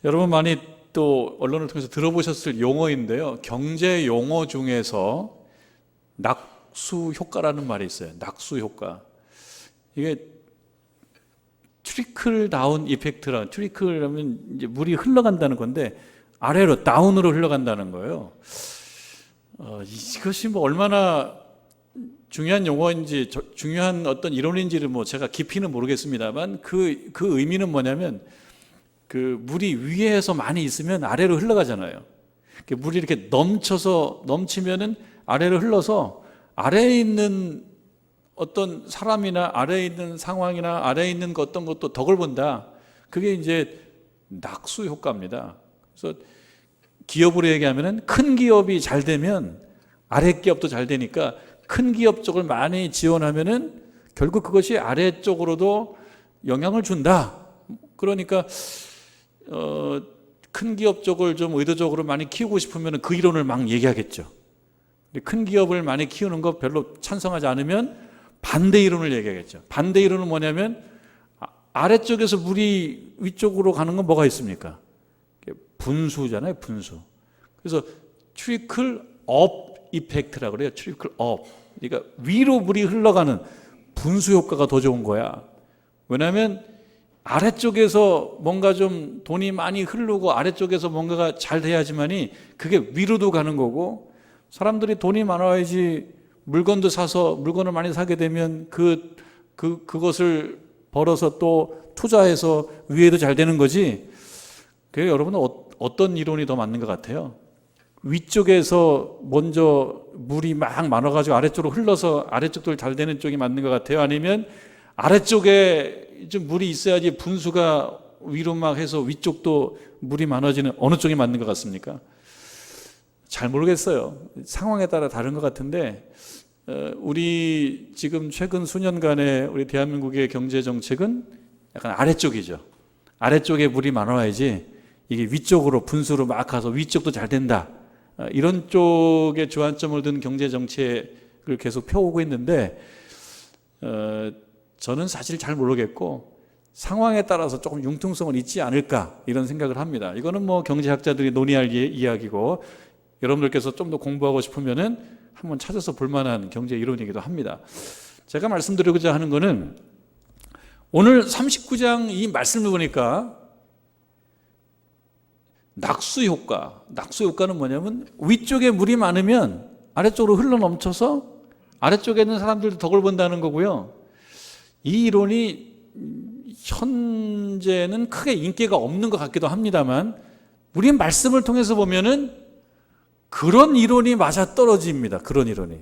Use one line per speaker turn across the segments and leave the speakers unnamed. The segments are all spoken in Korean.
여러분 많이 또 언론을 통해서 들어보셨을 용어인데요. 경제 용어 중에서 낙수 효과라는 말이 있어요. 낙수 효과. 이게 트리클 다운 이펙트라, 트리클하면 이제 물이 흘러간다는 건데 아래로 다운으로 흘러간다는 거예요. 이것이 뭐 얼마나 중요한 용어인지 중요한 어떤 이론인지를 뭐 제가 깊이는 모르겠습니다만 그 의미는 뭐냐면 그 물이 위에서 많이 있으면 아래로 흘러가잖아요. 물이 이렇게 넘치면은 아래로 흘러서 아래에 있는 어떤 사람이나 아래에 있는 상황이나 아래에 있는 어떤 것도 덕을 본다. 그게 이제 낙수 효과입니다. 그래서 기업으로 얘기하면은 큰 기업이 잘 되면 아래 기업도 잘 되니까 큰 기업 쪽을 많이 지원하면은 결국 그것이 아래 쪽으로도 영향을 준다. 그러니까 큰 기업 쪽을 좀 의도적으로 많이 키우고 싶으면 그 이론을 막 얘기하겠죠. 큰 기업을 많이 키우는 거 별로 찬성하지 않으면 반대 이론을 얘기하겠죠. 반대 이론은 뭐냐면 아래쪽에서 물이 위쪽으로 가는 건 뭐가 있습니까? 분수잖아요, 분수. 그래서 트리클 업 이펙트라고 그래요. 트리클 업. 그러니까 위로 물이 흘러가는 분수 효과가 더 좋은 거야. 왜냐하면 아래쪽에서 뭔가 좀 돈이 많이 흐르고 아래쪽에서 뭔가가 잘 돼야지만이 그게 위로도 가는 거고, 사람들이 돈이 많아야지 물건도 사서 물건을 많이 사게 되면 그것을 벌어서 또 투자해서 위에도 잘 되는 거지. 그래서 여러분은 어떤 이론이 더 맞는 것 같아요? 위쪽에서 먼저 물이 막 많아가지고 아래쪽으로 흘러서 아래쪽도 잘 되는 쪽이 맞는 것 같아요? 아니면 아래쪽에 좀 물이 있어야지 분수가 위로 막 해서 위쪽도 물이 많아지는 어느 쪽이 맞는 것 같습니까? 잘 모르겠어요. 상황에 따라 다른 것 같은데, 우리 지금 최근 수년간의 우리 대한민국의 경제 정책은 약간 아래쪽이죠. 아래쪽에 물이 많아야지 이게 위쪽으로 분수로 막 가서 위쪽도 잘 된다. 이런 쪽에 주안점을 둔 경제 정책을 계속 펴오고 있는데, 저는 사실 잘 모르겠고 상황에 따라서 조금 융통성은 있지 않을까 이런 생각을 합니다. 이거는 뭐 경제학자들이 논의할 이야기고, 여러분들께서 좀 더 공부하고 싶으면은 한번 찾아서 볼 만한 경제 이론이기도 합니다. 제가 말씀드리고자 하는 거는 오늘 39장 이 말씀을 보니까 낙수 효과는 뭐냐면 위쪽에 물이 많으면 아래쪽으로 흘러 넘쳐서 아래쪽에 있는 사람들도 덕을 본다는 거고요. 이 이론이 현재는 크게 인기가 없는 것 같기도 합니다만, 우리 말씀을 통해서 보면은 그런 이론이 맞아 떨어집니다. 그런 이론이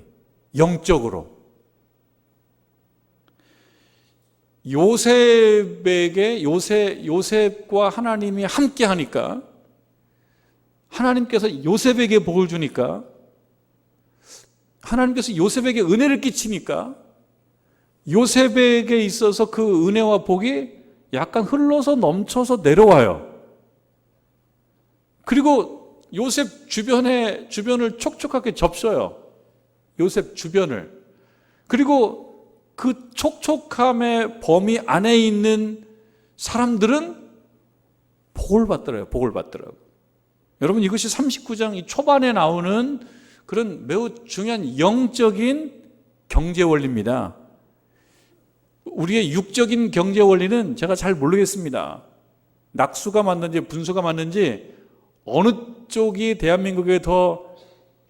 영적으로 요셉과 하나님이 함께 하니까, 하나님께서 요셉에게 복을 주니까, 하나님께서 요셉에게 은혜를 끼치니까 요셉에게 있어서 그 은혜와 복이 약간 흘러서 넘쳐서 내려와요. 그리고 요셉 주변을 촉촉하게 접셔요. 요셉 주변을. 그리고 그 촉촉함의 범위 안에 있는 사람들은 복을 받더라고요. 여러분, 이것이 39장 이 초반에 나오는 그런 매우 중요한 영적인 경제 원리입니다. 우리의 육적인 경제 원리는 제가 잘 모르겠습니다. 낙수가 맞는지 분수가 맞는지 어느 쪽이 대한민국에 더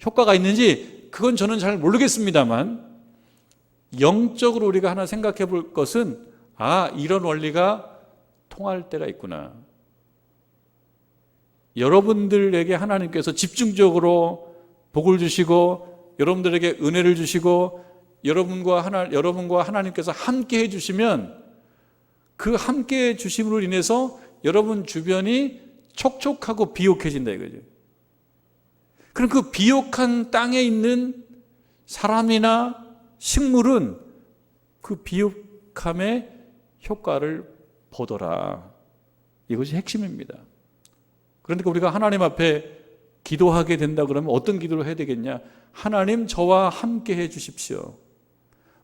효과가 있는지 그건 저는 잘 모르겠습니다만, 영적으로 우리가 하나 생각해 볼 것은 이런 원리가 통할 때가 있구나. 여러분들에게 하나님께서 집중적으로 복을 주시고 여러분들에게 은혜를 주시고 여러분과 하나님께서 함께 해주시면, 그 함께 해주심으로 인해서 여러분 주변이 촉촉하고 비옥해진다 이거죠. 그럼 그 비옥한 땅에 있는 사람이나 식물은 그 비옥함의 효과를 보더라. 이것이 핵심입니다. 그러니까 우리가 하나님 앞에 기도하게 된다 그러면 어떤 기도를 해야 되겠냐? 하나님, 저와 함께 해 주십시오.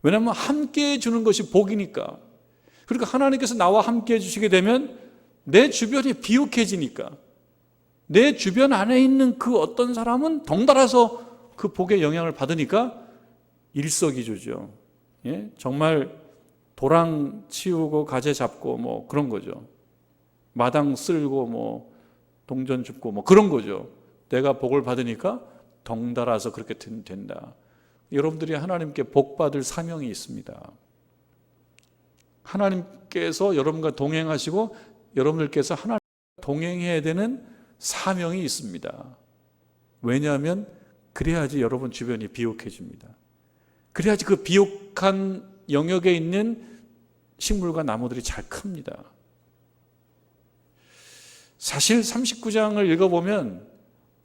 왜냐하면 함께 해 주는 것이 복이니까. 그러니까 하나님께서 나와 함께 해 주시게 되면 내 주변이 비옥해지니까 내 주변 안에 있는 그 어떤 사람은 덩달아서 그 복의 영향을 받으니까 일석이조죠. 예? 정말 도랑 치우고 가재 잡고 뭐 그런 거죠. 마당 쓸고 뭐 동전 줍고 뭐 그런 거죠. 내가 복을 받으니까 덩달아서 그렇게 된다. 여러분들이 하나님께 복 받을 사명이 있습니다. 하나님께서 여러분과 동행하시고 여러분들께서 하나님과 동행해야 되는 사명이 있습니다. 왜냐하면 그래야지 여러분 주변이 비옥해집니다. 그래야지 그 비옥한 영역에 있는 식물과 나무들이 잘 큽니다. 사실 39장을 읽어보면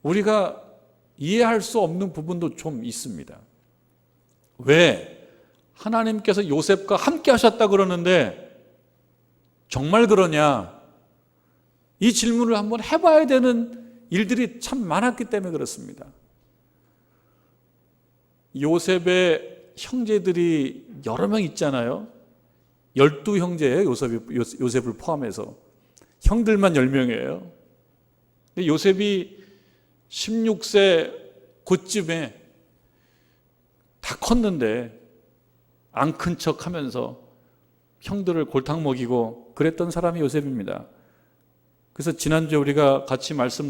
우리가 이해할 수 없는 부분도 좀 있습니다. 왜? 하나님께서 요셉과 함께 하셨다 그러는데 정말 그러냐? 이 질문을 한번 해봐야 되는 일들이 참 많았기 때문에 그렇습니다. 요셉의 형제들이 여러 명 있잖아요. 12형제예요. 요셉을 포함해서. 형들만 10명이에요. 근데 요셉이 16세 그쯤에 다 컸는데 안 큰 척 하면서 형들을 골탕 먹이고 그랬던 사람이 요셉입니다. 그래서 지난주에 우리가 같이 말씀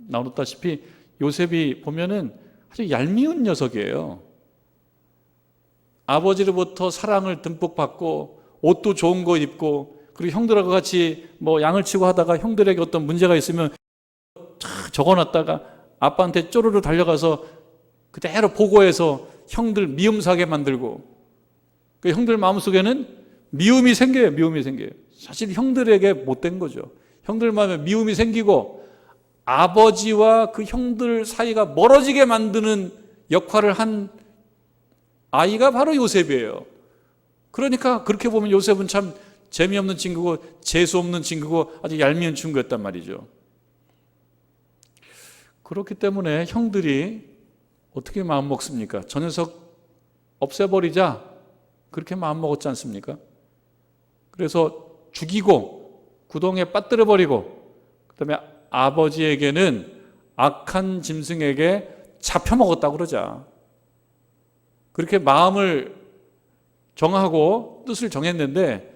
나눴다시피 요셉이 보면은 아주 얄미운 녀석이에요. 아버지로부터 사랑을 듬뿍 받고 옷도 좋은 거 입고 그리고 형들하고 같이 뭐 양을 치고 하다가 형들에게 어떤 문제가 있으면 적어놨다가 아빠한테 쪼르르 달려가서 그대로 보고해서 형들 미움 사게 만들고 그 형들 마음속에는 미움이 생겨요. 사실 형들에게 못된 거죠. 형들 마음에 미움이 생기고 아버지와 그 형들 사이가 멀어지게 만드는 역할을 한 아이가 바로 요셉이에요. 그러니까 그렇게 보면 요셉은 참 재미없는 친구고 재수없는 친구고 아주 얄미운 친구였단 말이죠. 그렇기 때문에 형들이 어떻게 마음 먹습니까? 저 녀석 없애버리자 그렇게 마음 먹었지 않습니까? 그래서 죽이고 구덩이에 빠뜨려버리고 그다음에 아버지에게는 악한 짐승에게 잡혀먹었다고 그러자. 그렇게 마음을 정하고 뜻을 정했는데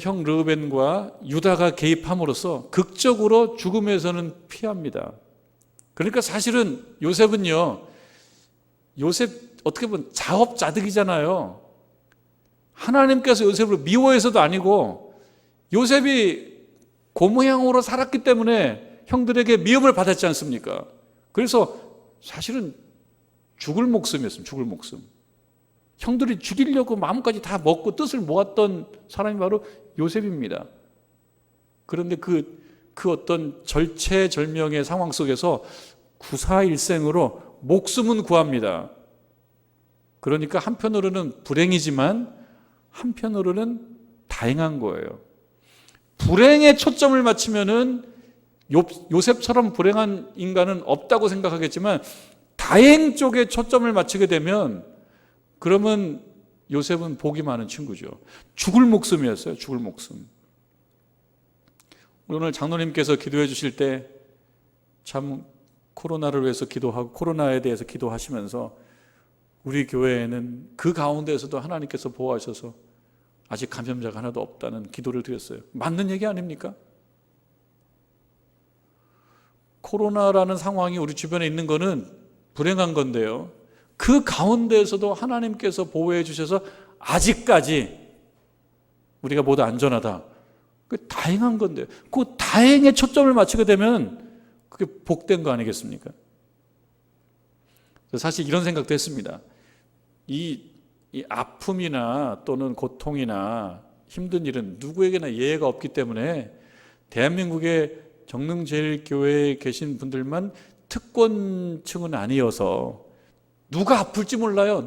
형 르우벤과 유다가 개입함으로써 극적으로 죽음에서는 피합니다. 그러니까 사실은 요셉은요, 요셉 어떻게 보면 자업자득이잖아요. 하나님께서 요셉을 미워해서도 아니고 요셉이 고모양으로 살았기 때문에 형들에게 미움을 받았지 않습니까? 그래서 사실은 죽을 목숨이었습니다. 죽을 목숨. 형들이 죽이려고 마음까지 다 먹고 뜻을 모았던 사람이 바로 요셉입니다. 그런데 그 어떤 절체절명의 상황 속에서 구사일생으로 목숨은 구합니다. 그러니까 한편으로는 불행이지만 한편으로는 다행한 거예요. 불행에 초점을 맞추면은 요셉처럼 불행한 인간은 없다고 생각하겠지만 다행 쪽에 초점을 맞추게 되면 그러면 요셉은 복이 많은 친구죠. 죽을 목숨이었어요. 죽을 목숨. 오늘 장로님께서 기도해 주실 때 참 코로나를 위해서 기도하고 코로나에 대해서 기도하시면서 우리 교회에는 그 가운데에서도 하나님께서 보호하셔서 아직 감염자가 하나도 없다는 기도를 드렸어요. 맞는 얘기 아닙니까? 코로나라는 상황이 우리 주변에 있는 거는 불행한 건데요. 그 가운데에서도 하나님께서 보호해 주셔서 아직까지 우리가 모두 안전하다. 그 다행한 건데요. 그 다행에 초점을 맞추게 되면 그게 복된 거 아니겠습니까? 사실 이런 생각도 했습니다. 이 아픔이나 또는 고통이나 힘든 일은 누구에게나 예외가 없기 때문에 대한민국의 정릉제일교회에 계신 분들만 특권층은 아니어서 누가 아플지 몰라요.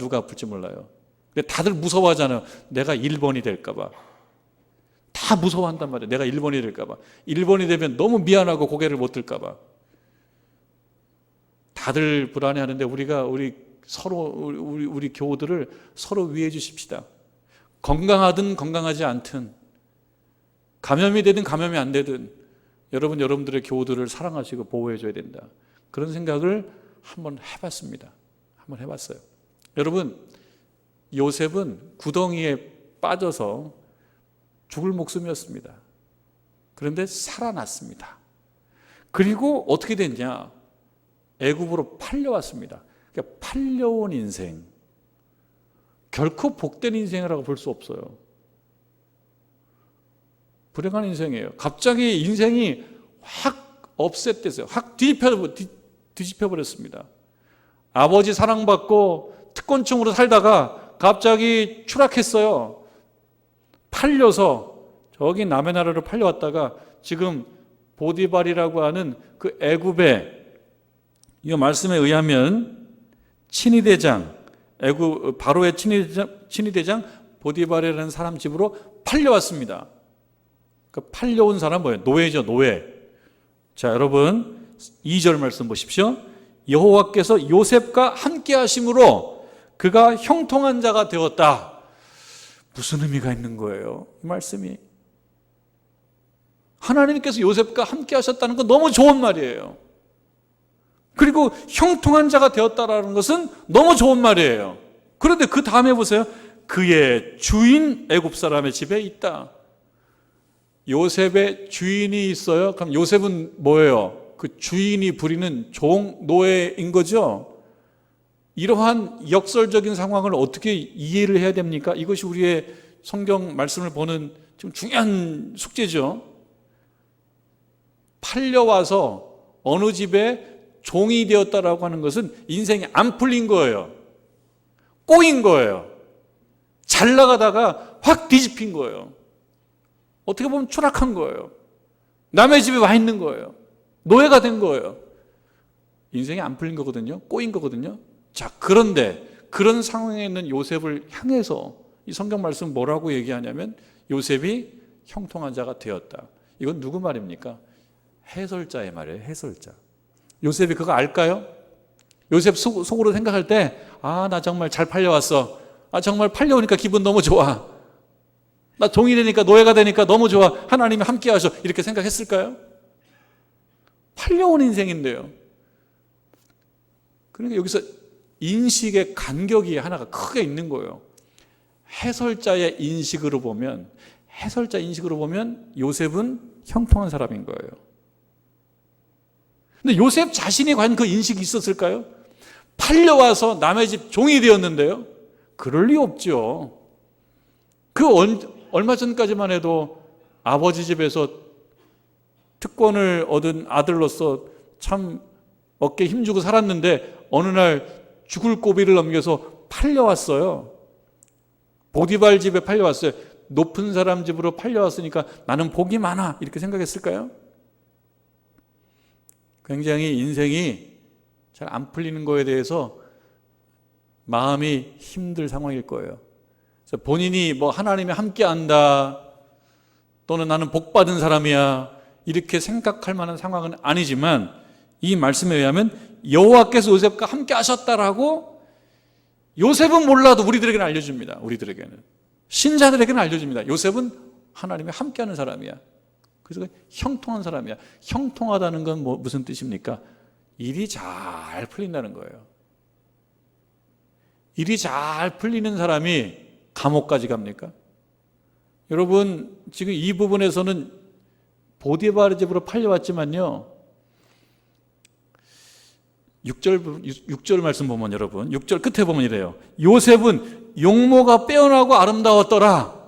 근데 다들 무서워하잖아요. 내가 1번이 될까 봐. 다 무서워한단 말이에요. 내가 1번이 될까 봐. 1번이 되면 너무 미안하고 고개를 못 들까 봐. 다들 불안해하는데 우리가 우리 교우들을 서로 위해 주십시다. 건강하든 건강하지 않든 감염이 되든 감염이 안 되든 여러분들의 교우들을 사랑하시고 보호해줘야 된다. 그런 생각을 한번 해봤습니다. 한번 해봤어요. 여러분, 요셉은 구덩이에 빠져서 죽을 목숨이었습니다. 그런데 살아났습니다. 그리고 어떻게 됐냐? 애굽으로 팔려왔습니다. 그러니까 팔려온 인생, 결코 복된 인생이라고 볼 수 없어요. 불행한 인생이에요. 갑자기 인생이 확 업셋됐어요. 확 뒤집혀 버렸습니다. 아버지 사랑받고 특권층으로 살다가 갑자기 추락했어요. 팔려서 저기 남의 나라로 팔려왔다가 지금 보디발이라고 하는 그 애굽의, 이 말씀에 의하면 친위대장, 애굽 바로의 친위대장 보디발이라는 사람 집으로 팔려왔습니다. 그 팔려온 사람 뭐예요? 노예죠, 노예. 자, 여러분 2절 말씀 보십시오. 여호와께서 요셉과 함께 하심으로 그가 형통한 자가 되었다. 무슨 의미가 있는 거예요? 이 말씀이. 하나님께서 요셉과 함께 하셨다는 건 너무 좋은 말이에요. 그리고 형통한 자가 되었다라는 것은 너무 좋은 말이에요. 그런데 그 다음에 보세요. 그의 주인 애굽 사람의 집에 있다. 요셉의 주인이 있어요. 그럼 요셉은 뭐예요? 그 주인이 부리는 종, 노예인 거죠. 이러한 역설적인 상황을 어떻게 이해를 해야 됩니까? 이것이 우리의 성경 말씀을 보는 좀 중요한 숙제죠. 팔려와서 어느 집에 종이 되었다라고 하는 것은 인생이 안 풀린 거예요. 꼬인 거예요. 잘 나가다가 확 뒤집힌 거예요. 어떻게 보면 추락한 거예요. 남의 집에 와 있는 거예요. 노예가 된 거예요. 인생이 안 풀린 거거든요. 꼬인 거거든요. 자, 그런데 그런 상황에 있는 요셉을 향해서 이 성경 말씀 뭐라고 얘기하냐면 요셉이 형통한 자가 되었다. 이건 누구 말입니까? 해설자의 말이에요. 해설자. 요셉이 그거 알까요? 요셉 속으로 생각할 때, 아, 나 정말 잘 팔려왔어. 아, 정말 팔려오니까 기분 너무 좋아. 나 종이 되니까, 노예가 되니까 너무 좋아. 하나님이 함께 하셔. 이렇게 생각했을까요? 팔려온 인생인데요. 그러니까 여기서 인식의 간격이 하나가 크게 있는 거예요. 해설자의 인식으로 보면 요셉은 형통한 사람인 거예요. 근데 요셉 자신이 과연 그 인식이 있었을까요? 팔려와서 남의 집 종이 되었는데요. 그럴 리 없죠. 얼마 전까지만 해도 아버지 집에서 특권을 얻은 아들로서 참 어깨에 힘주고 살았는데 어느 날 죽을 고비를 넘겨서 팔려왔어요. 보디발 집에 팔려왔어요. 높은 사람 집으로 팔려왔으니까 나는 복이 많아 이렇게 생각했을까요? 굉장히 인생이 잘 안 풀리는 거에 대해서 마음이 힘들 상황일 거예요. 그래서 본인이 뭐 하나님이 함께 한다 또는 나는 복 받은 사람이야 이렇게 생각할 만한 상황은 아니지만 이 말씀에 의하면 여호와께서 요셉과 함께 하셨다라고 요셉은 몰라도 우리들에게는 알려줍니다. 우리들에게는 신자들에게는 알려줍니다. 요셉은 하나님이 함께하는 사람이야. 그래서 형통한 사람이야. 형통하다는 건 무슨 뜻입니까? 일이 잘 풀린다는 거예요. 일이 잘 풀리는 사람이 감옥까지 갑니까? 여러분 지금 이 부분에서는 보디발 집으로 팔려왔지만요. 6절 말씀 보면 여러분 6절 끝에 보면 이래요. 요셉은 용모가 빼어나고 아름다웠더라.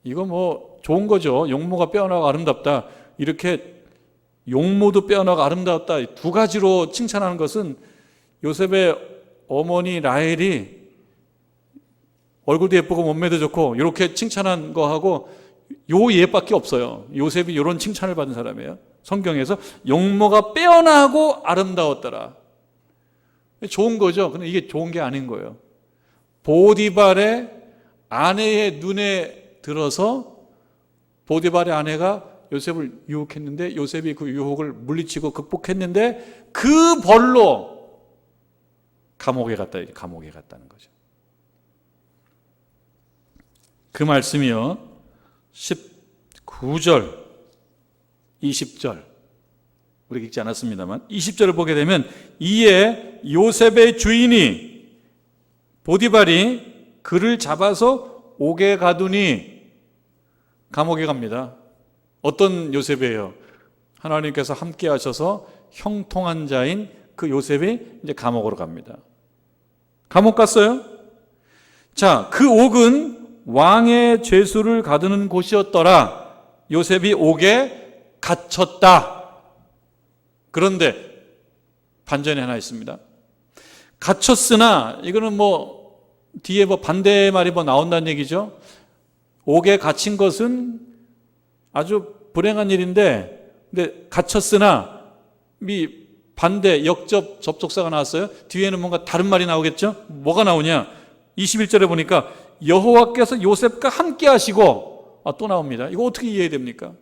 이거 뭐 좋은 거죠. 용모가 빼어나고 아름답다. 이렇게 용모도 빼어나고 아름다웠다. 두 가지로 칭찬하는 것은 요셉의 어머니 라헬이 얼굴도 예쁘고 몸매도 좋고 이렇게 칭찬한 거하고 요 예밖에 없어요. 요셉이 이런 칭찬을 받은 사람이에요. 성경에서 용모가 빼어나고 아름다웠더라. 좋은 거죠. 근데 이게 좋은 게 아닌 거예요. 보디발의 아내의 눈에 들어서 보디발의 아내가 요셉을 유혹했는데 요셉이 그 유혹을 물리치고 극복했는데 그 벌로 감옥에 갔다는 거죠. 그 말씀이요. 9절, 20절 우리 읽지 않았습니다만 20절을 보게 되면 이에 요셉의 주인이 보디발이 그를 잡아서 옥에 가두니 감옥에 갑니다. 어떤 요셉이에요? 하나님께서 함께 하셔서 형통한 자인 그 요셉이 이제 감옥으로 갑니다. 감옥 갔어요. 자, 그 옥은 왕의 죄수를 가두는 곳이었더라. 요셉이 옥에 갇혔다. 그런데 반전이 하나 있습니다. 갇혔으나 이거는 뒤에 반대 말이 나온다는 얘기죠. 옥에 갇힌 것은 아주 불행한 일인데, 근데 갇혔으나 반대 역접 접속사가 나왔어요. 뒤에는 뭔가 다른 말이 나오겠죠. 뭐가 나오냐? 21절에 보니까 여호와께서 요셉과 함께 하시고, 또 나옵니다. 이거 어떻게 이해해야 됩니까?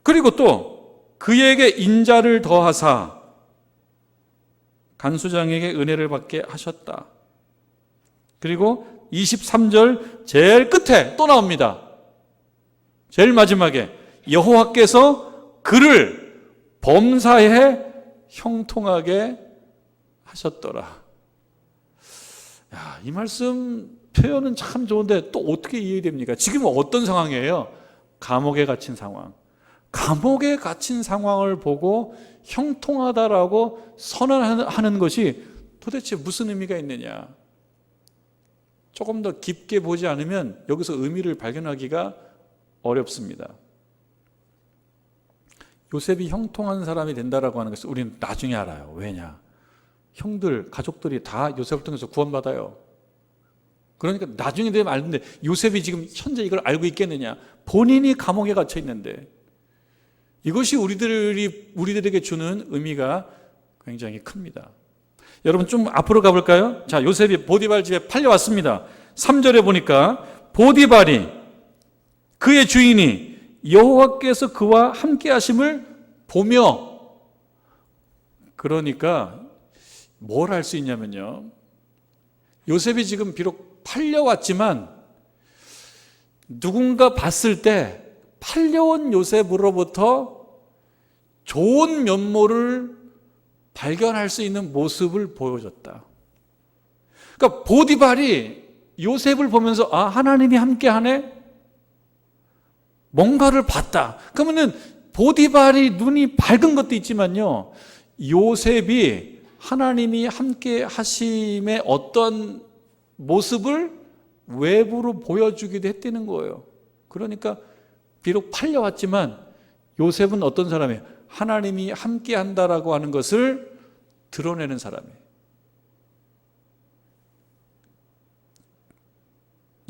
그리고 또 그에게 인자를 더하사 간수장에게 은혜를 받게 하셨다. 그리고 23절 제일 끝에 또 나옵니다. 제일 마지막에 여호와께서 그를 범사에 형통하게 하셨더라. 이 말씀 표현은 참 좋은데 또 어떻게 이해됩니까? 지금 어떤 상황이에요? 감옥에 갇힌 상황. 감옥에 갇힌 상황을 보고 형통하다라고 선언하는 것이 도대체 무슨 의미가 있느냐? 조금 더 깊게 보지 않으면 여기서 의미를 발견하기가 어렵습니다. 요셉이 형통한 사람이 된다라고 하는 것을 우리는 나중에 알아요. 왜냐? 형들, 가족들이 다 요셉을 통해서 구원받아요. 그러니까 나중에 되면 알는데 요셉이 지금 현재 이걸 알고 있겠느냐? 본인이 감옥에 갇혀 있는데 이것이 우리들에게 주는 의미가 굉장히 큽니다. 여러분 좀 앞으로 가볼까요? 자, 요셉이 보디발 집에 팔려왔습니다. 3절에 보니까 보디발이 그의 주인이 여호와께서 그와 함께 하심을 보며, 그러니까 뭘 할 수 있냐면요, 요셉이 지금 비록 팔려왔지만 누군가 봤을 때 팔려온 요셉으로부터 좋은 면모를 발견할 수 있는 모습을 보여줬다. 그러니까 보디발이 요셉을 보면서 하나님이 함께하네? 뭔가를 봤다. 그러면은 보디발이 눈이 밝은 것도 있지만요, 요셉이 하나님이 함께 하심의 어떤 모습을 외부로 보여주기도 했다는 거예요. 그러니까 비록 팔려왔지만 요셉은 어떤 사람이에요? 하나님이 함께 한다라고 하는 것을 드러내는 사람이에요.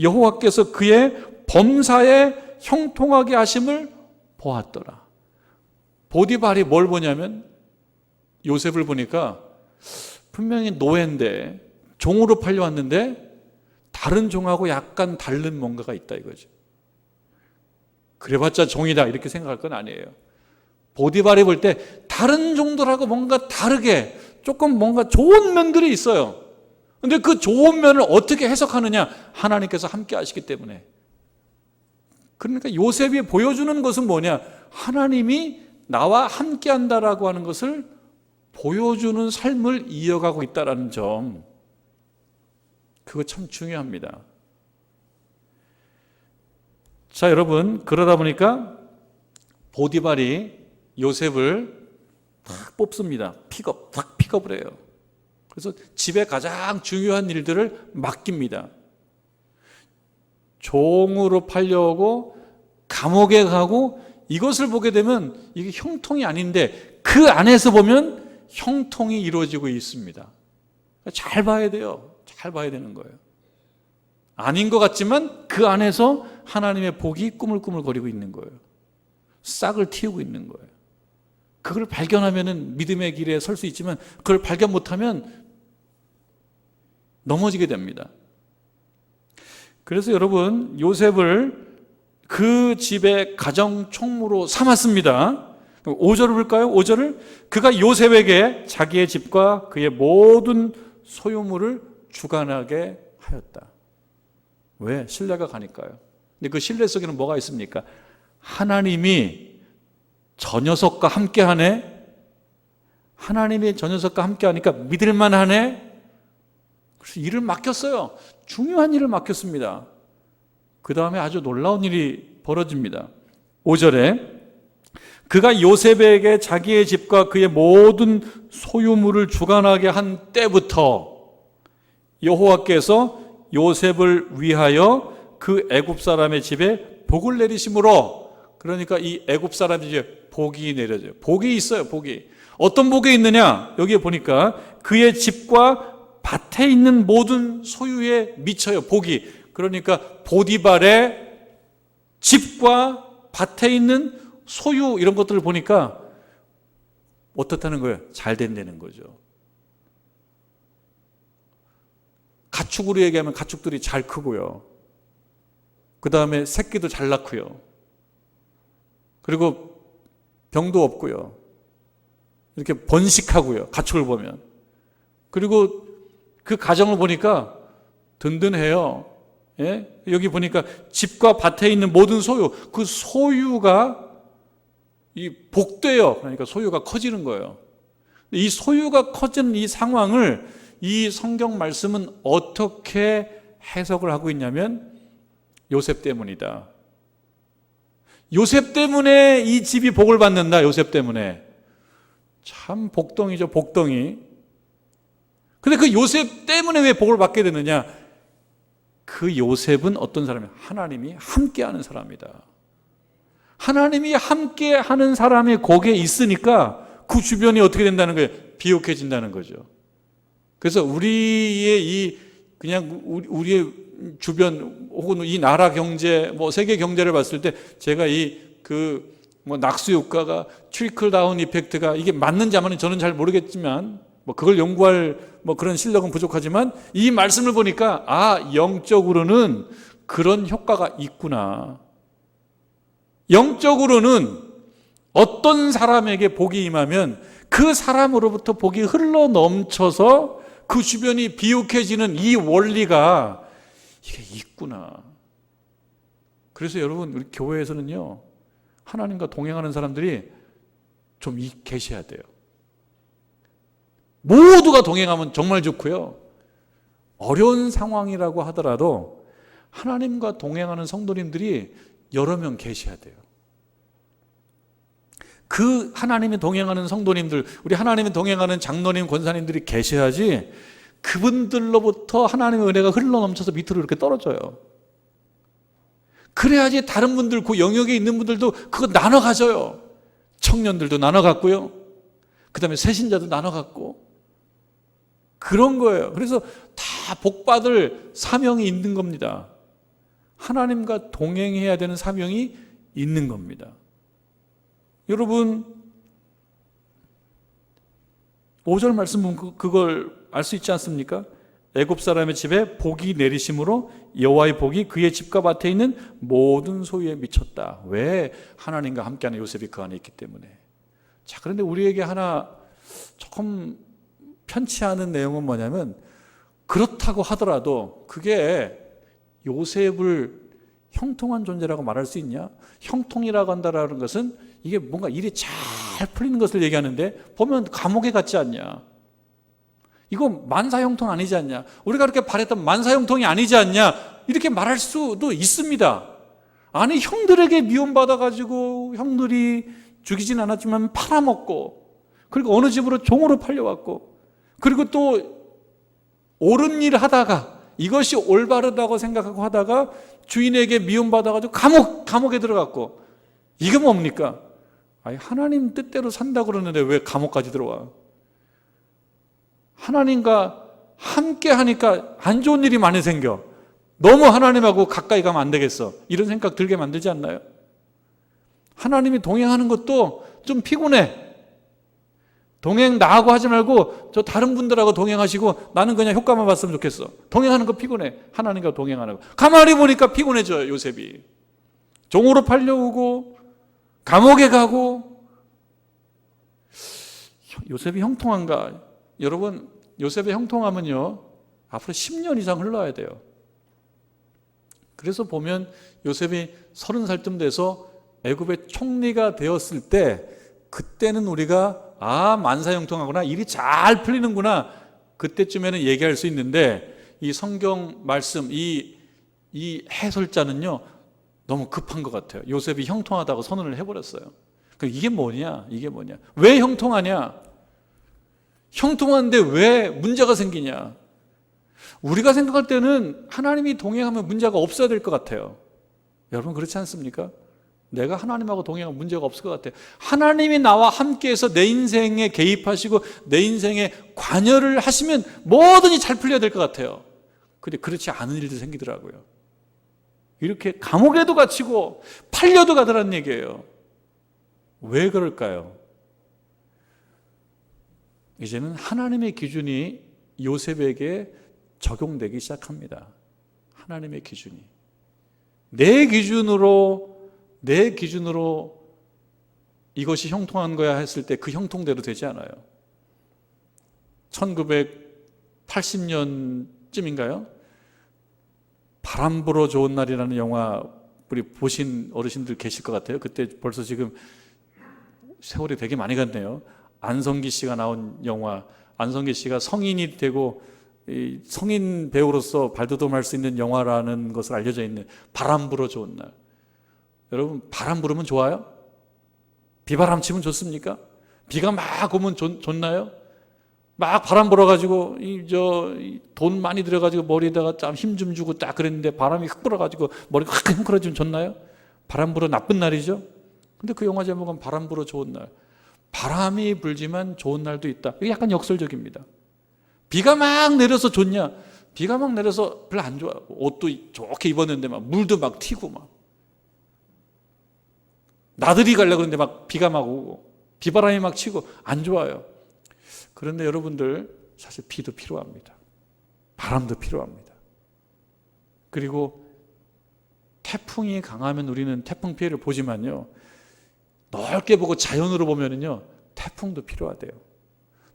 여호와께서 그의 범사에 형통하게 하심을 보았더라. 보디발이 뭘 보냐면 요셉을 보니까 분명히 노예인데, 종으로 팔려왔는데 다른 종하고 약간 다른 뭔가가 있다 이거죠. 그래봤자 종이다 이렇게 생각할 건 아니에요. 보디발이 볼 때 다른 종들하고 뭔가 다르게 조금 뭔가 좋은 면들이 있어요. 근데 그 좋은 면을 어떻게 해석하느냐? 하나님께서 함께 하시기 때문에. 그러니까 요셉이 보여주는 것은 뭐냐? 하나님이 나와 함께 한다라고 하는 것을 보여주는 삶을 이어가고 있다는 점, 그거 참 중요합니다. 자, 여러분, 그러다 보니까 보디발이 요셉을 딱 뽑습니다. 딱 픽업을 해요. 그래서 집에 가장 중요한 일들을 맡깁니다. 종으로 팔려오고 감옥에 가고, 이것을 보게 되면 이게 형통이 아닌데 그 안에서 보면 형통이 이루어지고 있습니다. 잘 봐야 돼요. 잘 봐야 되는 거예요. 아닌 것 같지만 그 안에서 하나님의 복이 꾸물꾸물거리고 있는 거예요. 싹을 틔우고 있는 거예요. 그걸 발견하면 믿음의 길에 설 수 있지만 그걸 발견 못하면 넘어지게 됩니다. 그래서 여러분, 요셉을 그 집의 가정 총무로 삼았습니다. 5절을 볼까요? 5절을 그가 요셉에게 자기의 집과 그의 모든 소유물을 주관하게 하였다. 왜? 신뢰가 가니까요. 근데 그 신뢰 속에는 뭐가 있습니까? 하나님이 저 녀석과 함께하네. 하나님이 저 녀석과 함께하니까 믿을만하네. 그래서 일을 맡겼어요. 중요한 일을 맡겼습니다. 그 다음에 아주 놀라운 일이 벌어집니다. 5절에 그가 요셉에게 자기의 집과 그의 모든 소유물을 주관하게 한 때부터 여호와께서 요셉을 위하여 그 애굽 사람의 집에 복을 내리심으로, 그러니까 이 애굽 사람의 집에 복이 내려져요. 복이 있어요. 복이. 어떤 복이 있느냐? 여기에 보니까 그의 집과 밭에 있는 모든 소유에 미쳐요. 복이. 그러니까 보디발의 집과 밭에 있는 소유 이런 것들을 보니까 어떻다는 거예요? 잘 된다는 거죠. 가축으로 얘기하면 가축들이 잘 크고요. 그 다음에 새끼도 잘 낳고요. 그리고 병도 없고요. 이렇게 번식하고요. 가축을 보면. 그리고 그 가정을 보니까 든든해요. 예? 여기 보니까 집과 밭에 있는 모든 소유, 그 소유가 이 복돼요. 그러니까 소유가 커지는 거예요. 이 소유가 커지는 이 상황을 이 성경 말씀은 어떻게 해석을 하고 있냐면 요셉 때문이다. 요셉 때문에 이 집이 복을 받는다. 요셉 때문에. 참 복덩이죠, 복덩이. 근데 그 요셉 때문에 왜 복을 받게 되느냐? 그 요셉은 어떤 사람이에요? 하나님이 함께하는 사람이다. 하나님이 함께하는 사람이 거기에 있으니까 그 주변이 어떻게 된다는 거예요? 비옥해진다는 거죠. 그래서 우리의 이 그냥 우리의 주변 혹은 이 나라 경제, 뭐 세계 경제를 봤을 때 제가 뭐 낙수 효과가 트리클 다운 이펙트가 이게 맞는지 안 맞는지 저는 잘 모르겠지만 뭐 그걸 연구할 뭐 그런 실력은 부족하지만 이 말씀을 보니까 영적으로는 그런 효과가 있구나. 영적으로는 어떤 사람에게 복이 임하면 그 사람으로부터 복이 흘러 넘쳐서 그 주변이 비옥해지는 이 원리가 이게 있구나. 그래서 여러분 우리 교회에서는요, 하나님과 동행하는 사람들이 좀 계셔야 돼요. 모두가 동행하면 정말 좋고요. 어려운 상황이라고 하더라도 하나님과 동행하는 성도님들이 여러 명 계셔야 돼요. 그 하나님이 동행하는 성도님들, 우리 하나님이 동행하는 장로님, 권사님들이 계셔야지 그분들로부터 하나님의 은혜가 흘러넘쳐서 밑으로 이렇게 떨어져요. 그래야지 다른 분들, 그 영역에 있는 분들도 그거 나눠 가져요. 청년들도 나눠 갖고요. 그 다음에 새신자도 나눠 갖고. 그런 거예요. 그래서 다 복받을 사명이 있는 겁니다. 하나님과 동행해야 되는 사명이 있는 겁니다. 여러분 5절 말씀 보면 그걸 알 수 있지 않습니까? 애굽 사람의 집에 복이 내리심으로 여호와의 복이 그의 집과 밭에 있는 모든 소유에 미쳤다. 왜? 하나님과 함께하는 요셉이 그 안에 있기 때문에. 자, 그런데 우리에게 하나 조금 편치 않은 내용은 뭐냐면, 그렇다고 하더라도 그게 요셉을 형통한 존재라고 말할 수 있냐? 형통이라고 한다는 것은 이게 뭔가 일이 잘 풀리는 것을 얘기하는데 보면 감옥에 갔지 않냐? 이거 만사형통 아니지 않냐? 우리가 그렇게 바랬던 만사형통이 아니지 않냐? 이렇게 말할 수도 있습니다. 아니, 형들에게 미움받아가지고 형들이 죽이진 않았지만 팔아먹고, 그리고 어느 집으로 종으로 팔려왔고, 그리고 또 옳은 일 하다가 이것이 올바르다고 생각하고 하다가 주인에게 미움받아가지고 감옥에 들어갔고. 이게 뭡니까? 아니, 하나님 뜻대로 산다고 그러는데 왜 감옥까지 들어와? 하나님과 함께 하니까 안 좋은 일이 많이 생겨. 너무 하나님하고 가까이 가면 안 되겠어. 이런 생각 들게 만들지 않나요? 하나님이 동행하는 것도 좀 피곤해. 동행 나하고 하지 말고 저 다른 분들하고 동행하시고 나는 그냥 효과만 봤으면 좋겠어. 동행하는 거 피곤해. 하나님과 동행하는 거. 가만히 보니까 피곤해져요. 요셉이 종으로 팔려오고 감옥에 가고. 요셉이 형통한가? 여러분, 요셉의 형통함은요 앞으로 10년 이상 흘러야 돼요. 그래서 보면 요셉이 30살쯤 돼서 애굽의 총리가 되었을 때 그때는 우리가 만사형통하구나, 일이 잘 풀리는구나, 그때쯤에는 얘기할 수 있는데 이 성경 말씀, 이 해설자는요 너무 급한 것 같아요. 요셉이 형통하다고 선언을 해버렸어요. 이게 뭐냐? 왜 형통하냐? 형통한데 왜 문제가 생기냐? 우리가 생각할 때는 하나님이 동행하면 문제가 없어야 될 것 같아요. 여러분 그렇지 않습니까? 내가 하나님하고 동행하면 문제가 없을 것 같아요. 하나님이 나와 함께해서 내 인생에 개입하시고 내 인생에 관여를 하시면 뭐든지 잘 풀려야 될 것 같아요. 근데 그렇지 않은 일들이 생기더라고요. 이렇게 감옥에도 갇히고 팔려도 가더라는 얘기예요. 왜 그럴까요? 이제는 하나님의 기준이 요셉에게 적용되기 시작합니다. 하나님의 기준이. 내 기준으로 이것이 형통한 거야 했을 때 그 형통대로 되지 않아요. 1980년쯤인가요? 바람 불어 좋은 날이라는 영화 우리 보신 어르신들 계실 것 같아요. 그때 벌써 지금 세월이 되게 많이 갔네요. 안성기 씨가 나온 영화, 안성기 씨가 성인이 되고 성인 배우로서 발돋움할 수 있는 영화라는 것을 알려져 있는 바람 불어 좋은 날. 여러분 바람 부르면 좋아요? 비바람 치면 좋습니까? 비가 막 오면 좋나요? 막 바람 불어가지고 돈 많이 들여가지고 머리에다가 힘 좀 주고 딱 그랬는데 바람이 확 불어가지고 머리가 확 헝클어지면 좋나요? 바람 불어 나쁜 날이죠. 근데 그 영화 제목은 바람 불어 좋은 날. 바람이 불지만 좋은 날도 있다. 이게 약간 역설적입니다. 비가 막 내려서 좋냐? 비가 막 내려서 별로 안 좋아. 옷도 좋게 입었는데 막 물도 막 튀고 막 나들이 가려고 그러는데 막 비가 막 오고 비바람이 막 치고 안 좋아요. 그런데 여러분들 사실 비도 필요합니다. 바람도 필요합니다. 그리고 태풍이 강하면 우리는 태풍 피해를 보지만요, 넓게 보고 자연으로 보면은요 태풍도 필요하대요.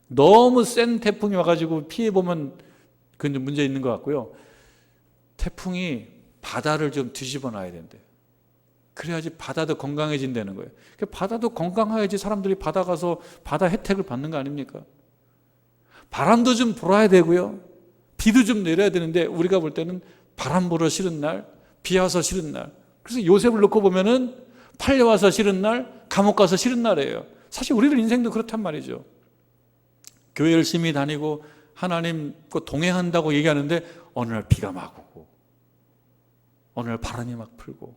너무 센 태풍이 와가지고 피해 보면 그건 문제 있는 것 같고요. 태풍이 바다를 좀 뒤집어 놔야 된대요. 그래야지 바다도 건강해진다는 거예요. 바다도 건강해야지 사람들이 바다 가서 바다 혜택을 받는 거 아닙니까? 바람도 좀 불어야 되고요. 비도 좀 내려야 되는데 우리가 볼 때는 바람 불어 싫은 날, 비 와서 싫은 날. 그래서 요셉을 놓고 보면은 팔려와서 싫은 날, 감옥 가서 싫은 날이에요. 사실 우리들 인생도 그렇단 말이죠. 교회 열심히 다니고 하나님과 동행한다고 얘기하는데 어느 날 비가 막 오고 어느 날 바람이 막 불고,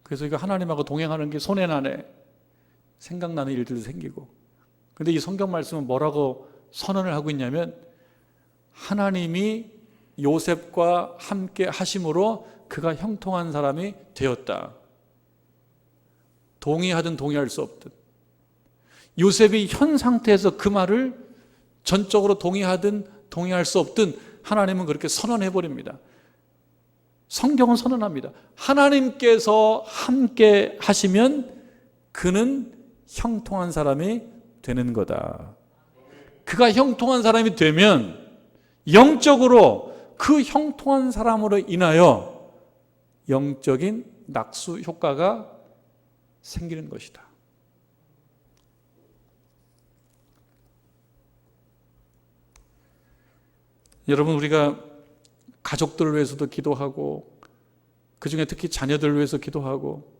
그래서 이거 하나님하고 동행하는 게 손해나네 생각나는 일들도 생기고. 그런데 이 성경 말씀은 뭐라고 선언을 하고 있냐면 하나님이 요셉과 함께 하심으로 그가 형통한 사람이 되었다. 동의하든 동의할 수 없든 요셉이 현 상태에서 그 말을 전적으로 동의하든 동의할 수 없든 하나님은 그렇게 선언해 버립니다. 성경은 선언합니다. 하나님께서 함께 하시면 그는 형통한 사람이 되는 거다. 그가 형통한 사람이 되면 영적으로 그 형통한 사람으로 인하여 영적인 낙수 효과가 생기는 것이다. 여러분, 우리가 가족들을 위해서도 기도하고 그중에 특히 자녀들을 위해서 기도하고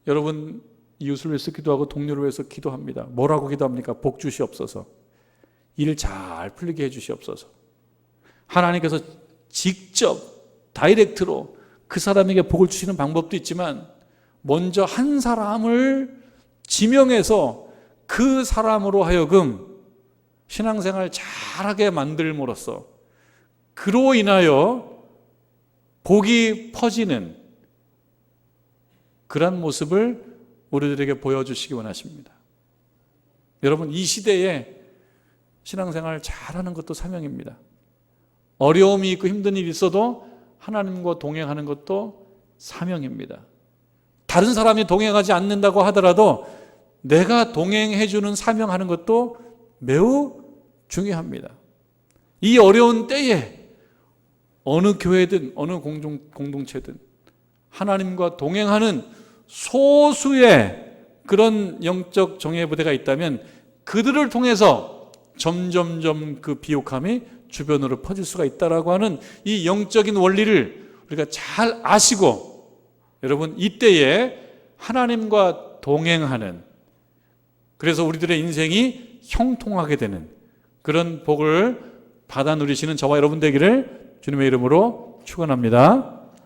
여러분 이웃을 위해서 기도하고 동료를 위해서 기도합니다. 뭐라고 기도합니까? 복 주시옵소서. 일 잘 풀리게 해 주시옵소서. 하나님께서 직접 다이렉트로 그 사람에게 복을 주시는 방법도 있지만 먼저 한 사람을 지명해서 그 사람으로 하여금 신앙생활 잘하게 만들므로써 그로 인하여 복이 퍼지는 그런 모습을 우리들에게 보여주시기 원하십니다. 여러분, 이 시대에 신앙생활 잘하는 것도 사명입니다. 어려움이 있고 힘든 일이 있어도 하나님과 동행하는 것도 사명입니다. 다른 사람이 동행하지 않는다고 하더라도 내가 동행해주는 사명하는 것도 매우 중요합니다. 이 어려운 때에 어느 교회든 어느 공동체든 하나님과 동행하는 소수의 그런 영적 정예부대가 있다면 그들을 통해서 점점점 그 비옥함이 주변으로 퍼질 수가 있다라고 하는 이 영적인 원리를 우리가 잘 아시고, 여러분 이때에 하나님과 동행하는, 그래서 우리들의 인생이 형통하게 되는 그런 복을 받아 누리시는 저와 여러분 되기를 주님의 이름으로 축원합니다.